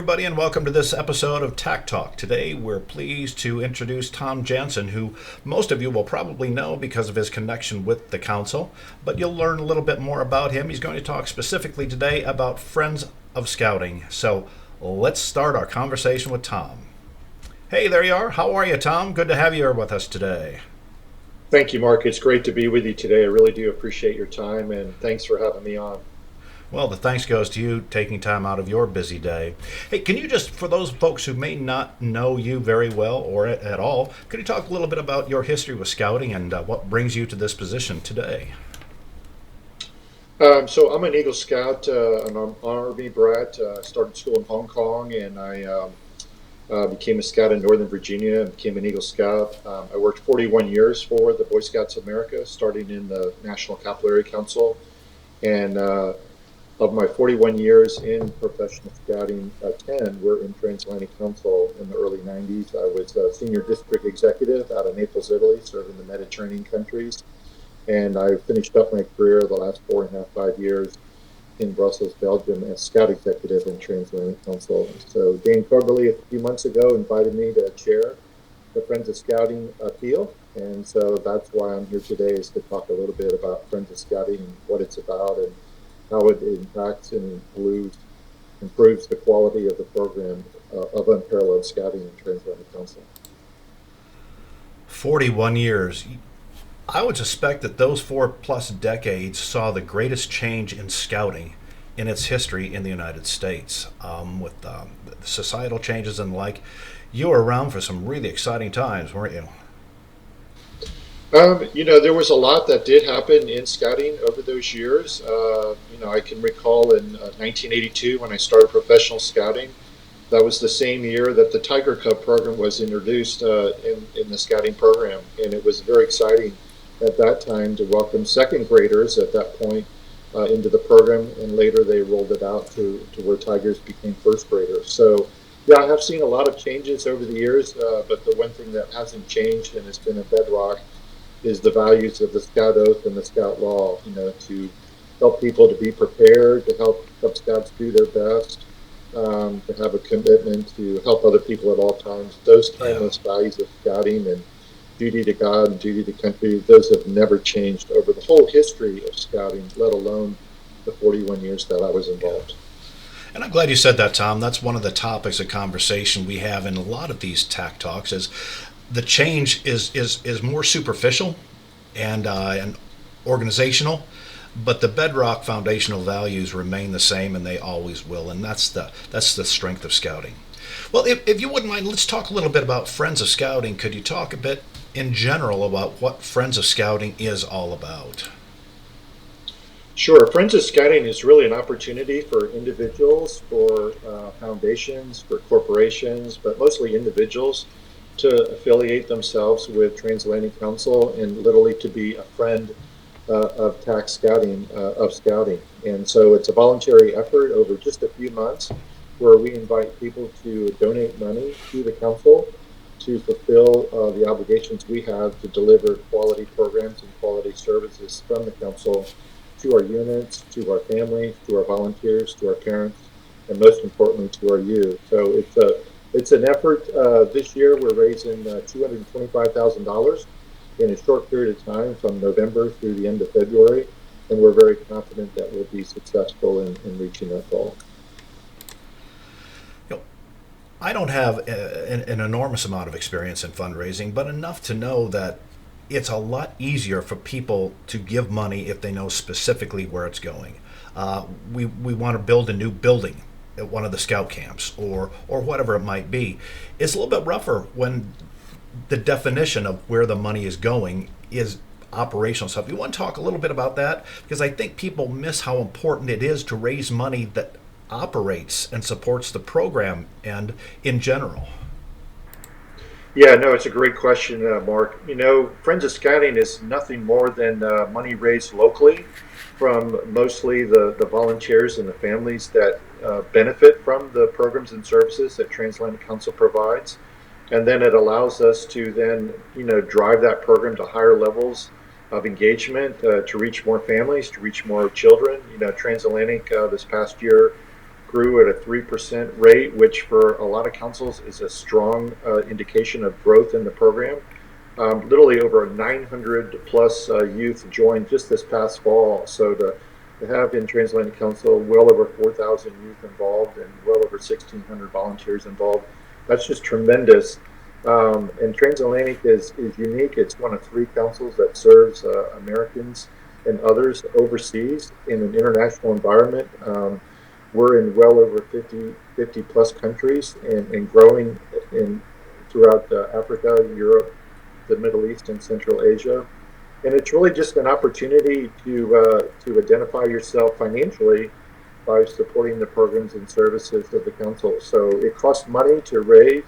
everybody, and welcome to this episode of TAC Talk. Today, we're pleased to introduce Tom Jansen, who most of you will probably know because of his connection with the council, but you'll learn a little bit more about him. He's going to talk specifically today about Friends of Scouting. So let's start our conversation with Tom. Hey, there you are. How are you, Tom? Good to have you here with us today. Thank you, Mark. It's great to be with you today. I really do appreciate your time, and thanks for having me on. Well, the thanks goes to you taking time out of your busy day. Hey, can you just, for those folks who may not know you very well or at all, could you talk a little bit about your history with scouting and what brings you to this position today? So I'm an Eagle Scout, an Army brat. Started school in Hong Kong, and I became a scout in Northern Virginia and became an Eagle Scout. I worked 41 years for the Boy Scouts of America, starting in the National Capillary Council. And of my 41 years in professional scouting, 10 were in Transatlantic Council in the early 90s. I was a senior district executive out of Naples, Italy, serving the Mediterranean countries. And I finished up my career the last 4.5, 5 years in Brussels, Belgium, as scout executive in Transatlantic Council. So Dane Coberly a few months ago invited me to chair the Friends of Scouting appeal. And so that's why I'm here today, is to talk a little bit about Friends of Scouting and what it's about and how it impacts and improves the quality of the program of unparalleled scouting in Transatlantic Council. 41 years. I would suspect that those 4+ decades saw the greatest change in scouting in its history in the United States. With the societal changes and the like, you were around for some really exciting times, weren't you? There was a lot that did happen in scouting over those years. I can recall in 1982 when I started professional scouting. That was the same year that the Tiger Cub program was introduced in the scouting program, and it was very exciting at that time to welcome second graders at that point into the program, and later they rolled it out to where Tigers became first graders. So, yeah, I have seen a lot of changes over the years, but the one thing that hasn't changed and has been a bedrock is the values of the Scout Oath and the Scout Law, to help people to be prepared, to help Cub Scouts do their best, to have a commitment to help other people at all times. Those timeless values of scouting and duty to God and duty to country, those have never changed over the whole history of scouting, let alone the 41 years that I was involved. And I'm glad you said that, Tom. That's one of the topics of conversation we have in a lot of these TAC talks is the change is more superficial and organizational, but the bedrock foundational values remain the same, and they always will. And that's the strength of scouting. Well, if you wouldn't mind, let's talk a little bit about Friends of Scouting. Could you talk a bit in general about what Friends of Scouting is all about? Sure. Friends of Scouting is really an opportunity for individuals, for foundations, for corporations, but mostly individuals to affiliate themselves with Transatlantic Council and literally to be a friend of TAC Scouting, of Scouting. And so it's a voluntary effort over just a few months where we invite people to donate money to the Council to fulfill the obligations we have to deliver quality programs and quality services from the Council to our units, to our families, to our volunteers, to our parents, and most importantly to our youth. So it's an effort. This year we're raising $225,000 in a short period of time from November through the end of February, and we're very confident that we'll be successful in reaching that goal. I don't have an enormous amount of experience in fundraising, but enough to know that it's a lot easier for people to give money if they know specifically where it's going. We want to build a new building at one of the scout camps or whatever it might be. It's a little bit rougher when the definition of where the money is going is operational stuff. You want to talk a little bit about that? Because I think people miss how important it is to raise money that operates and supports the program and in general. Yeah, no, it's a great question, Mark. Friends of Scouting is nothing more than money raised locally from mostly the volunteers and the families that benefit from the programs and services that Transatlantic Council provides. And then it allows us to then, drive that program to higher levels of engagement, to reach more families, to reach more children. Transatlantic this past year grew at a 3% rate, which for a lot of councils is a strong indication of growth in the program. Literally over 900 plus youth joined just this past fall. So to have in Transatlantic Council well over 4,000 youth involved and well over 1,600 volunteers involved, that's just tremendous. And Transatlantic is unique. It's one of three councils that serves Americans and others overseas in an international environment. We're in well over 50 plus countries and growing throughout Africa, Europe, the Middle East, and Central Asia. And it's really just an opportunity to identify yourself financially by supporting the programs and services of the council. So it costs money to raise,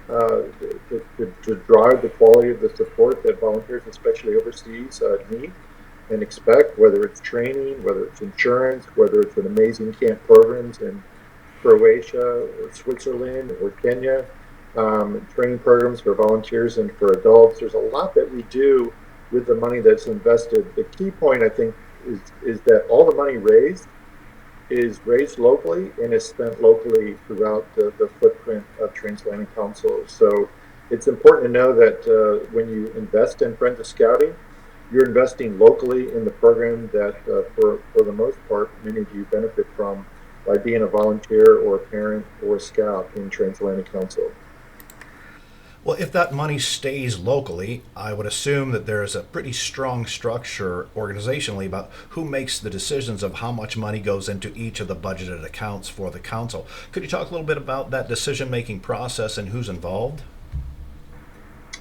to drive the quality of the support that volunteers, especially overseas, need and expect, whether it's training, whether it's insurance, whether it's an amazing camp programs in Croatia or Switzerland or Kenya, training programs for volunteers and for adults. There's a lot that we do with the money that's invested. The key point, I think, is that all the money raised is raised locally and is spent locally throughout the footprint of Transatlantic Council. So it's important to know that when you invest in Friends of Scouting, you're investing locally in the program that, for the most part, many of you benefit from by being a volunteer or a parent or a scout in Transatlantic Council. Well, if that money stays locally, I would assume that there is a pretty strong structure organizationally about who makes the decisions of how much money goes into each of the budgeted accounts for the council. Could you talk a little bit about that decision-making process and who's involved?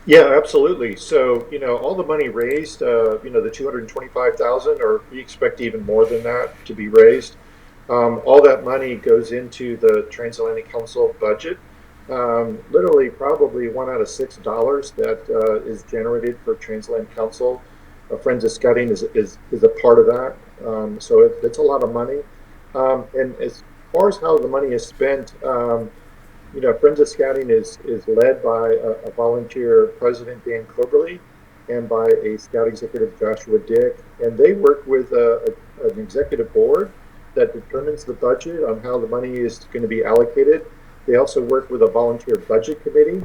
Yeah, absolutely. So, all the money raised, the 225,000, or we expect even more than that to be raised. All that money goes into the Transatlantic Council budget. Literally, probably $1 out of $6 that is generated for Transatlantic Council. Friends of Scouting is a part of that. So it's a lot of money. And as far as how the money is spent, Friends of Scouting is led by a volunteer president, Dan Cloberly, and by a scout executive, Joshua Dick. And they work with an executive board that determines the budget on how the money is going to be allocated. They also work with a volunteer budget committee.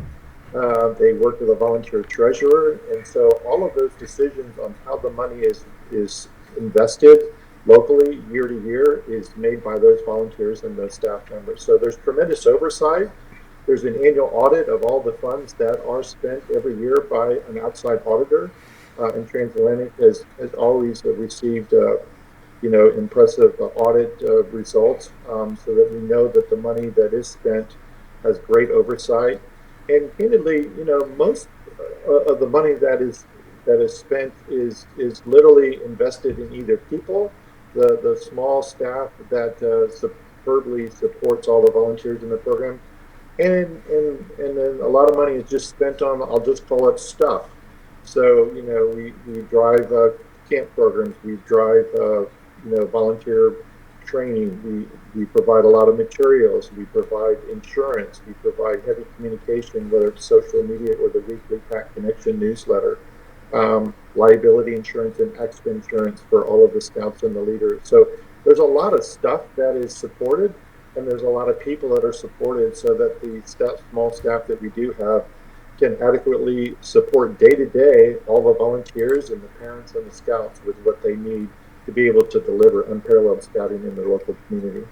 They work with a volunteer treasurer. And so all of those decisions on how the money is invested locally year to year is made by those volunteers and those staff members. So there's tremendous oversight. There's an annual audit of all the funds that are spent every year by an outside auditor. And Transatlantic has always received impressive audit results, so that we know that the money that is spent has great oversight. And candidly, most of the money that is spent is literally invested in either people, the small staff that superbly supports all the volunteers in the program, and then a lot of money is just spent on, I'll just call it stuff. So we drive camp programs, we drive volunteer training, we provide a lot of materials, we provide insurance, we provide heavy communication, whether it's social media or the weekly TAC Connection newsletter, liability insurance and extra insurance for all of the scouts and the leaders. So there's a lot of stuff that is supported, and there's a lot of people that are supported, so that the small staff that we do have can adequately support day to day all the volunteers and the parents and the scouts with what they need to be able to deliver unparalleled scouting in their local community.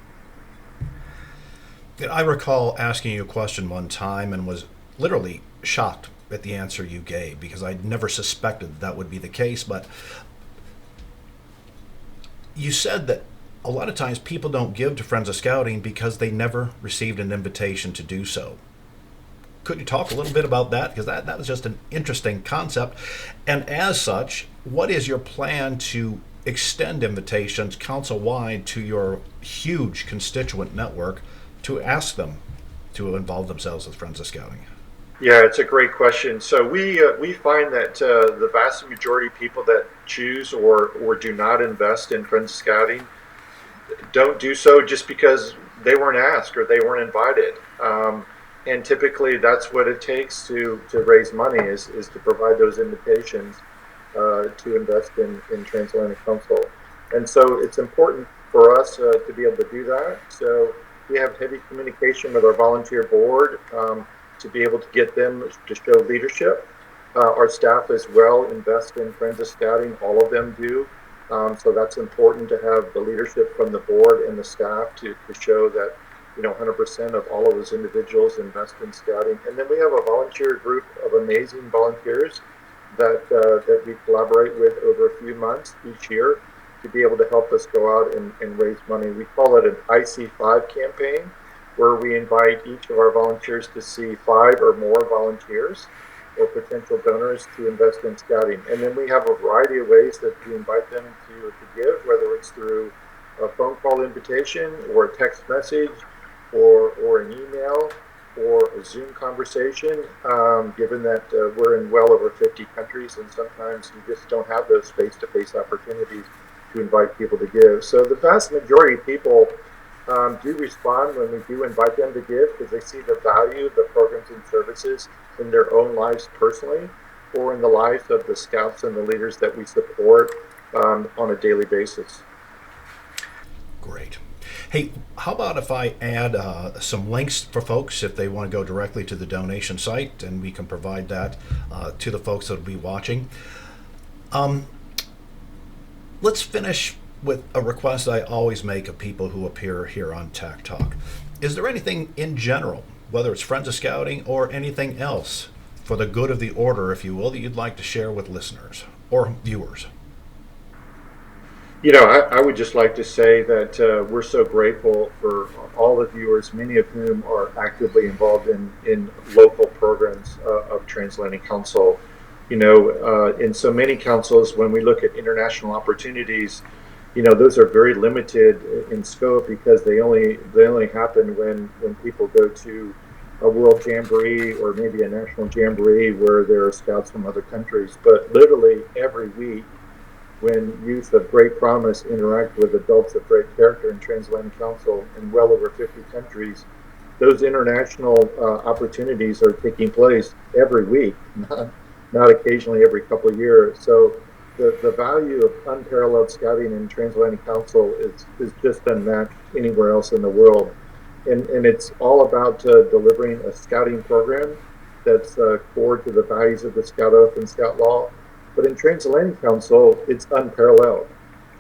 I recall asking you a question one time and was literally shocked at the answer you gave, because I'd never suspected that would be the case. But you said that a lot of times people don't give to Friends of Scouting because they never received an invitation to do so. Could you talk a little bit about that? Because that was just an interesting concept. And as such, what is your plan to extend invitations council-wide to your huge constituent network to ask them to involve themselves with Friends of Scouting? Yeah, it's a great question. So we find that the vast majority of people that choose or do not invest in Friends of Scouting don't do so just because they weren't asked or they weren't invited. And typically that's what it takes to raise money is to provide those invitations to invest in Transatlantic Council. And so it's important for us to be able to do that. So we have heavy communication with our volunteer board to be able to get them to show leadership. Our staff as well invest in Friends of Scouting. All of them do. So that's important to have the leadership from the board and the staff to show that 100% of all of those individuals invest in scouting. And then we have a volunteer group of amazing volunteers that we collaborate with over a few months each year to be able to help us go out and raise money. We call it an IC5 campaign, where we invite each of our volunteers to see 5 or more volunteers or potential donors to invest in scouting. And then we have a variety of ways that we invite them to give, whether it's through a phone call invitation or a text message or an email or a Zoom conversation, given that we're in well over 50 countries, and sometimes you just don't have those face-to-face opportunities to invite people to give. So the vast majority of people do respond when we do invite them to give, because they see the value of the programs and services in their own lives personally, or in the lives of the scouts and the leaders that we support on a daily basis. Great. Hey, how about if I add some links for folks if they want to go directly to the donation site, and we can provide that to the folks that will be watching. Let's finish with a request I always make of people who appear here on TAC Talk. Is there anything in general, whether it's Friends of Scouting or anything else, for the good of the order, if you will, that you'd like to share with listeners or viewers? I would just like to say that we're so grateful for all the viewers, many of whom are actively involved in local programs of Transatlantic Council. In so many councils, when we look at international opportunities, those are very limited in scope, because they only happen when people go to a world jamboree or maybe a national jamboree where there are scouts from other countries. But literally every week, when youth of great promise interact with adults of great character in Transatlantic Council in well over 50 countries, those international opportunities are taking place every week, not occasionally every couple of years. So the value of unparalleled scouting in Transatlantic Council is just unmatched anywhere else in the world. And it's all about delivering a scouting program that's core to the values of the Scout Oath and Scout Law. But in Transatlantic Council, it's unparalleled.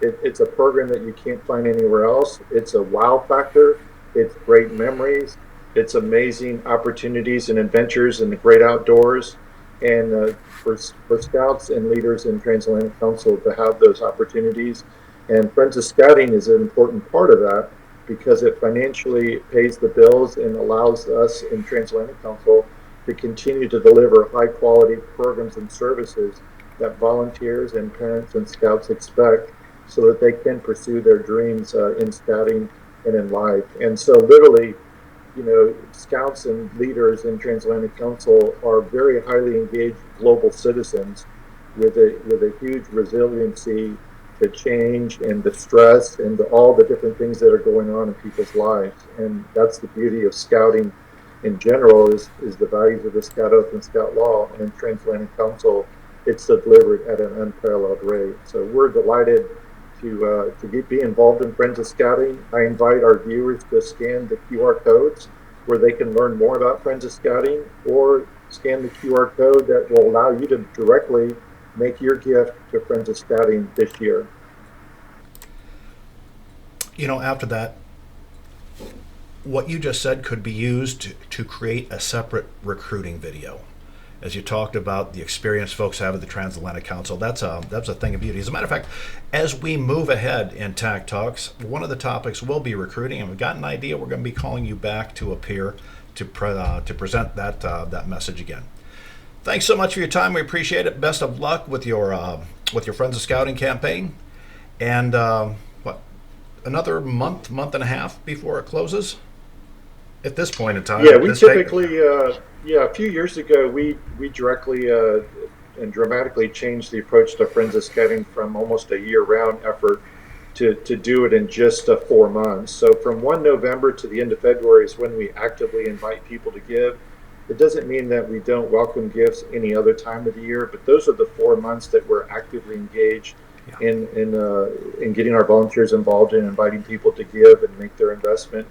It's a program that you can't find anywhere else. It's a wow factor. It's great memories. It's amazing opportunities and adventures in the great outdoors. And for scouts and leaders in Transatlantic Council to have those opportunities. And Friends of Scouting is an important part of that, because it financially pays the bills and allows us in Transatlantic Council to continue to deliver high quality programs and services that volunteers and parents and scouts expect, so that they can pursue their dreams in scouting and in life. And so literally, scouts and leaders in Transatlantic Council are very highly engaged global citizens with a huge resiliency to change and the stress and all the different things that are going on in people's lives. And that's the beauty of scouting in general, is the values of the Scout Oath and Scout Law. And in Transatlantic Council, it's delivered at an unparalleled rate. So we're delighted to be involved in Friends of Scouting. I invite our viewers to scan the QR codes where they can learn more about Friends of Scouting, or scan the QR code that will allow you to directly make your gift to Friends of Scouting this year. After that, what you just said could be used to create a separate recruiting video. As you talked about the experience folks have at the Transatlantic Council, that's a thing of beauty. As a matter of fact, as we move ahead in TAC Talks, one of the topics will be recruiting, and we've got an idea. We're going to be calling you back to appear to present that message again. Thanks so much for your time. We appreciate it. Best of luck with your Friends of Scouting campaign, and another month and a half before it closes. At this point in time, we typically. A few years ago, we directly and dramatically changed the approach to Friends of Scouting from almost a year-round effort to do it in just 4 months. So from 1 November to the end of February is when we actively invite people to give. It doesn't mean that we don't welcome gifts any other time of the year, but those are the 4 months that we're actively engaged in getting our volunteers involved in inviting people to give and make their investment.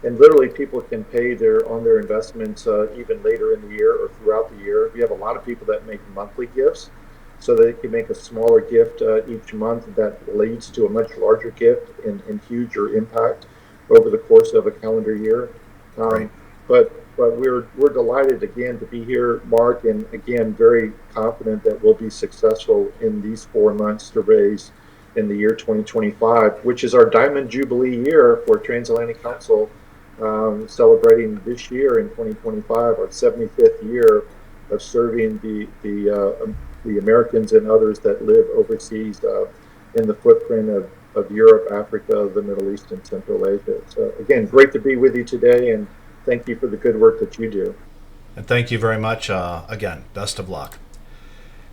and literally people can pay on their investments even later in the year or throughout the year. We have a lot of people that make monthly gifts, so they can make a smaller gift each month that leads to a much larger gift and huger impact over the course of a calendar year. Great. Um, but we're delighted again to be here, Mark, and again very confident that we'll be successful in these 4 months to raise in the year 2025, which is our Diamond Jubilee year for Transatlantic Council, celebrating this year in 2025 our 75th year of serving the Americans and others that live overseas in the footprint of Europe, Africa, the Middle East, and Central Asia. So again, great to be with you today, and thank you for the good work that you do. And thank you very much. Again, best of luck.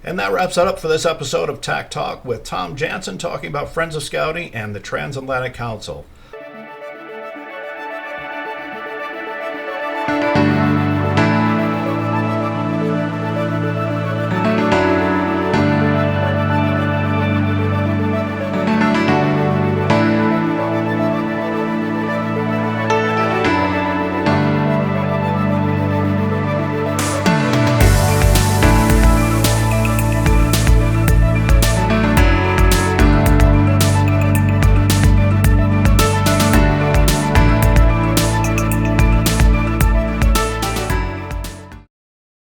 And that wraps it up for this episode of TAC Talk with Tom Jansen talking about Friends of Scouting and the Transatlantic Council.